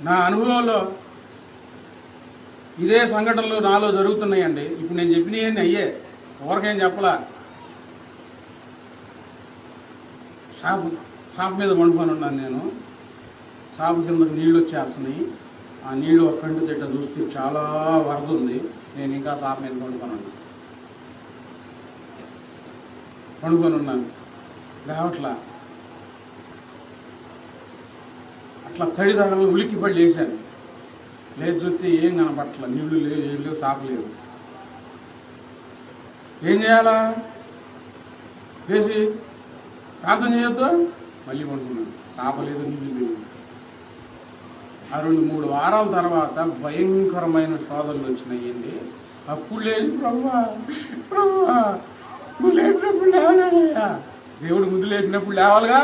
నా అనుభవంలో ఇదే సంఘటనలు నాలో జరుగుతున్నాయండి. ఇప్పుడు నేను చెప్పినవన్నీ అయ్యే, ఎవరికేం చెప్పలా. షాప్ మీద వండుకొని ఉన్నాను నేను. షాపు కిందకు నీళ్ళు వచ్చేస్తున్నాయి. ఆ నీళ్ళు ఒక కంటి తిట్ట చూస్తే చాలా వరద ఉంది. నేను ఇంకా షాప్ మీద పండుకొని ఉన్నాను. లేవట్లా. అట్లా తడిదారులు ఉలిక్కిపడి లేచాను. లేదు చూస్తే ఏం కనపట్ల, నీళ్లు లేవు, ఏం లేవు, షాపు లేవు. ఏం చేయాలా? లేచి ప్రార్థన చేయొద్దు. మళ్ళీ పండుకున్నాను. షాపు లేదు, నీళ్ళు లేవు. ఆ 2-3 వారాల తర్వాత భయంకరమైన శోధనలు వచ్చినాయండి. అప్పుడు లేదు ప్రభువా నువ్వు లేపినప్పుడు లేవలేదయ్యా. దేవుడు ముద్దు లేపినప్పుడు లేవాలిగా.